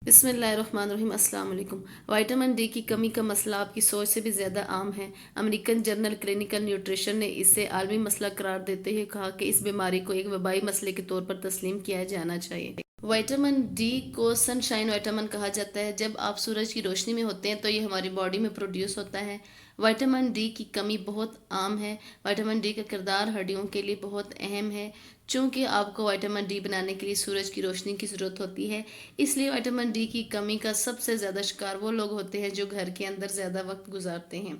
बिस्मिल्लाहिर्रहमानिर्रहीम। अस्सलाम वालेकुम। विटामिन डी की कमी का मसला आपकी सोच से भी ज़्यादा आम है। अमेरिकन जर्नल क्लिनिकल न्यूट्रिशन ने इसे आलमी मसला करार देते हुए कहा कि इस बीमारी को एक वबाई मसले के तौर पर तस्लीम किया जाना चाहिए। विटामिन डी को सनशाइन विटामिन कहा जाता है। जब आप सूरज की रोशनी में होते हैं तो ये हमारी बॉडी में प्रोड्यूस होता है। विटामिन डी की कमी बहुत आम है। विटामिन डी का किरदार हड्डियों के लिए बहुत अहम है। चूँकि आपको विटामिन डी बनाने के लिए सूरज की रोशनी की ज़रूरत होती है, इसलिए विटामिन डी की कमी का सबसे ज़्यादा शिकार वो लोग होते हैं जो घर के अंदर ज़्यादा वक्त गुजारते हैं।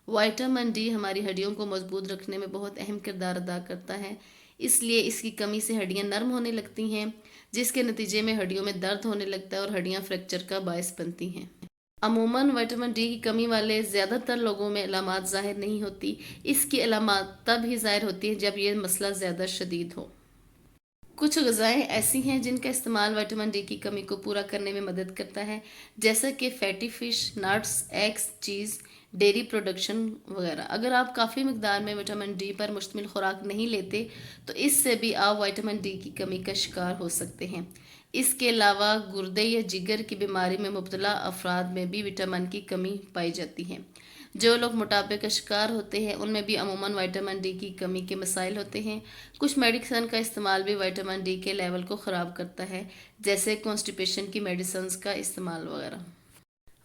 विटामिन डी हमारी हड्डियों को मजबूत रखने में बहुत अहम किरदार अदा करता है, इसलिए इसकी कमी से हड्डियां नरम होने लगती हैं, जिसके नतीजे में हड्डियों में दर्द होने लगता है और हड्डियां फ्रैक्चर का बायस बनती हैं। अमूमन विटामिन डी की कमी वाले ज़्यादातर लोगों में अलामात ज़ाहिर नहीं होती। इसकी अलामात तब ही ज़ाहिर होती है जब यह मसला ज़्यादा शदीद हो। कुछ ग़िज़ाएँ ऐसी हैं जिनका इस्तेमाल विटामिन डी की कमी को पूरा करने में मदद करता है, जैसा कि फैटी फ़िश, नट्स, एग्स, चीज़, डेयरी प्रोडक्शन वगैरह। अगर आप काफ़ी मिकदार में विटामिन डी पर मुश्तमिल खुराक नहीं लेते तो इससे भी आप विटामिन डी की कमी का शिकार हो सकते हैं। इसके अलावा गुर्दे या जिगर की बीमारी में मुब्तला अफराद में भी विटामिन की कमी पाई जाती है। जो लोग मोटापे का शिकार होते हैं उनमें भी अमूमन विटामिन डी की कमी के मसाइल होते हैं। कुछ मेडिसिन का इस्तेमाल भी विटामिन डी के लेवल को ख़राब करता है, जैसे कॉन्स्टिपेशन की मेडिसिन का इस्तेमाल वगैरह।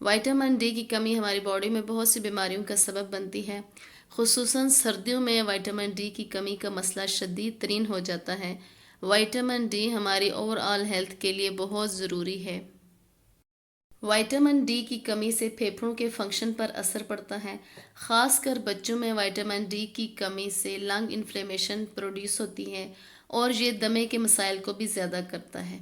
विटामिन डी की कमी हमारी बॉडी में बहुत सी बीमारियों का सबब बनती है। खुसूसन सर्दियों में विटामिन डी की कमी का मसला शदीद तरीन हो जाता है। विटामिन डी हमारी ओवरऑल हेल्थ के लिए बहुत ज़रूरी है। विटामिन डी की कमी से फेफड़ों के फंक्शन पर असर पड़ता है। ख़ासकर बच्चों में विटामिन डी की कमी से लंग इन्फ्लेमेशन प्रोड्यूस होती है और ये दमे के मसाइल को भी ज़्यादा करता है।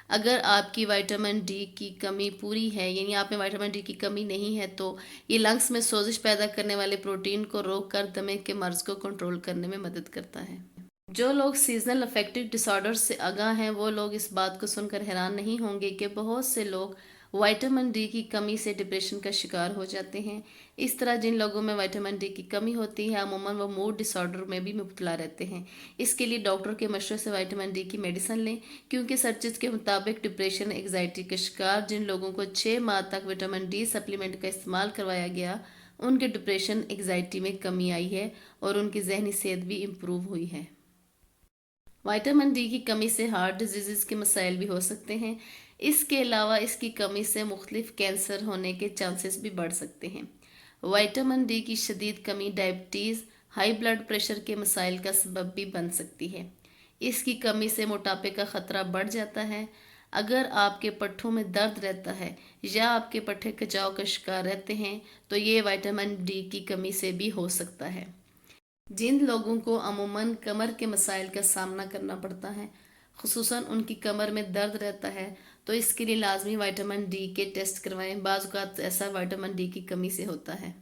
अगर आपकी विटामिन डी की कमी पूरी है, यानी आप में विटामिन डी की कमी नहीं है, तो ये लंग्स में सोजिश पैदा करने वाले प्रोटीन को रोक कर दमे के मर्ज़ को कंट्रोल करने में मदद करता है। जो लोग सीजनल अफेक्टिव डिसऑर्डर से आगाह हैं वो लोग इस बात को सुनकर हैरान नहीं होंगे कि बहुत से लोग विटामिन डी की कमी से डिप्रेशन का शिकार हो जाते हैं। इस तरह जिन लोगों में विटामिन डी की कमी होती है अमूमन वो मूड डिसऑर्डर में भी मुब्तला रहते हैं। इसके लिए डॉक्टर के मशवरे से विटामिन डी की मेडिसिन लें, क्योंकि सर्चिज के मुताबिक डिप्रेशन एग्जाइटी के शिकार जिन लोगों को 6 माह तक विटामिन डी सप्लीमेंट का इस्तेमाल करवाया गया उनके डिप्रेशन एग्जाइटी में कमी आई है और उनकी जहनी सेहत भी इम्प्रूव हुई है। विटामिन डी की कमी से हार्ट डिजीज़ के मसाइल भी हो सकते हैं। इसके अलावा इसकी कमी से मुख्तलिफ कैंसर होने के चांसेस भी बढ़ सकते हैं। विटामिन डी की शदीद कमी डायबिटीज़, हाई ब्लड प्रेशर के मसाइल का सबब भी बन सकती है। इसकी कमी से मोटापे का ख़तरा बढ़ जाता है। अगर आपके पट्ठों में दर्द रहता है या आपके पट्टे खिंचाव का शिकार रहते हैं तो ये विटामिन डी की कमी से भी हो सकता है। जिन लोगों को अमूमन कमर के मसाइल का सामना करना पड़ता है, खुसूसन उनकी कमर में दर्द रहता है, तो इसके लिए लाजमी विटामिन डी के टेस्ट करवाएं। बाज़ औक़ात ऐसा विटामिन डी की कमी से होता है।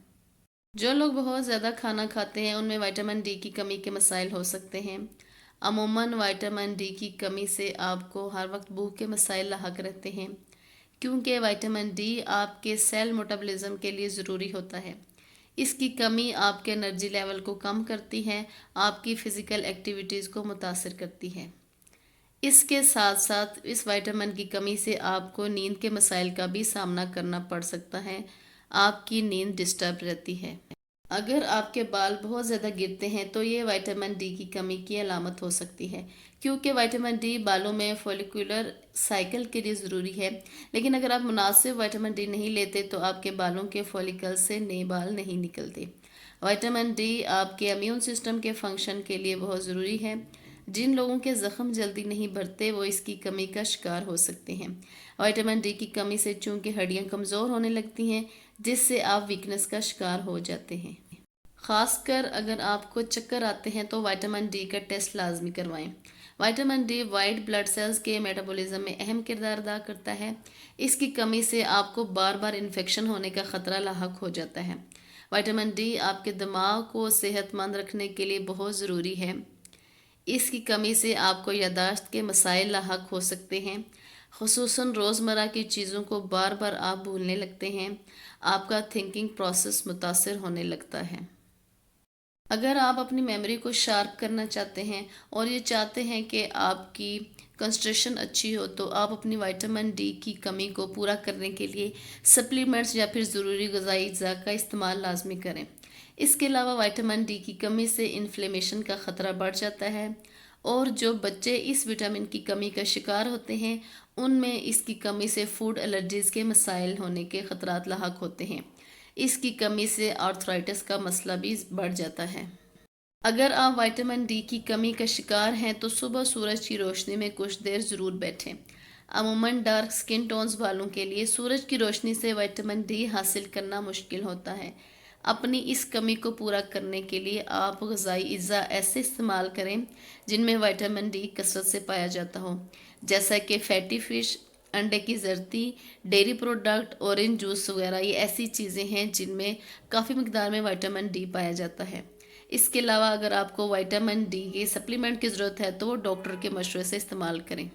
जो लोग बहुत ज़्यादा खाना खाते हैं उनमें विटामिन डी की कमी के मसाइल हो सकते हैं। अमूमन विटामिन डी की कमी से आपको हर वक्त भूख के मसाइल लाहक रहते हैं, क्योंकि विटामिन डी आपके सेल मेटाबॉलिज्म के लिए ज़रूरी होता है। इसकी कमी आपके एनर्जी लेवल को कम करती है, आपकी फ़िज़िकल एक्टिविटीज़ को मुतासिर करती है। इसके साथ साथ इस विटामिन की कमी से आपको नींद के मसाइल का भी सामना करना पड़ सकता है। आपकी नींद डिस्टर्ब रहती है। अगर आपके बाल बहुत ज़्यादा गिरते हैं तो ये विटामिन डी की कमी की अलामत हो सकती है, क्योंकि विटामिन डी बालों में फॉलिकुलर साइकिल के लिए ज़रूरी है। लेकिन अगर आप मुनासिब विटामिन डी नहीं लेते तो आपके बालों के फॉलिकल से नए बाल नहीं निकलते। विटामिन डी आपके इम्यून सिस्टम के फंक्शन के लिए बहुत ज़रूरी है। जिन लोगों के ज़ख्म जल्दी नहीं भरते वो इसकी कमी का शिकार हो सकते हैं। विटामिन डी की कमी से चूँकि हड्डियाँ कमज़ोर होने लगती हैं, जिससे आप वीकनेस का शिकार हो जाते हैं। ख़ासकर अगर आपको चक्कर आते हैं तो विटामिन डी का टेस्ट लाजमी करवाएं। Vitamin D white blood cells के मेटाबॉलिज्म में अहम किरदार अदा करता है। इसकी कमी से आपको बार बार इन्फेक्शन होने का ख़तरा लाहक हो जाता है। विटामिन डी आपके दिमाग को सेहतमंद रखने के लिए बहुत ज़रूरी है। इसकी कमी से आपको यादाश्त के मसाइल लाहक हो सकते हैं, खुसूसन रोज़मर्रा की चीज़ों को बार बार आप भूलने लगते हैं। आपका थिंकिंग प्रोसेस मुतासिर होने लगता है। अगर आप अपनी मेमोरी को शार्प करना चाहते हैं और ये चाहते हैं कि आपकी کنسنٹریشن اچھی ہو تو آپ اپنی وائٹامن ڈی کی کمی کو پورا کرنے کے لیے سپلیمنٹس یا پھر ضروری غذائی اجزاء کا استعمال لازمی کریں۔ اس کے علاوہ وائٹامن ڈی کی کمی سے انفلیمیشن کا خطرہ بڑھ جاتا ہے، اور جو بچے اس وٹامن کی کمی کا شکار ہوتے ہیں ان میں اس کی کمی سے فوڈ الرجیز کے مسائل ہونے کے خطرات لاحق ہوتے ہیں۔ اس کی کمی سے آرتھرائٹس کا مسئلہ بھی بڑھ جاتا ہے۔ اگر آپ وائٹامن ڈی کی کمی کا شکار ہیں تو صبح سورج کی روشنی میں کچھ دیر ضرور بیٹھیں۔ عموماً ڈارک سکن ٹونز والوں کے لیے سورج کی روشنی سے وائٹامن ڈی حاصل کرنا مشکل ہوتا ہے۔ اپنی اس کمی کو پورا کرنے کے لیے آپ غذائی اجزاء ایسے استعمال کریں جن میں وائٹامن ڈی کثرت سے پایا جاتا ہو، جیسا کہ فیٹی فش، انڈے کی زردی، ڈیری پروڈکٹ، اورنج جوس وغیرہ۔ یہ ایسی چیزیں ہیں جن میں کافی مقدار میں وائٹامن ڈی پایا جاتا ہے۔ اس کے علاوہ اگر آپ کو وائٹامن ڈی کے سپلیمنٹ کی ضرورت ہے تو وہ ڈاکٹر کے مشورے سے استعمال کریں۔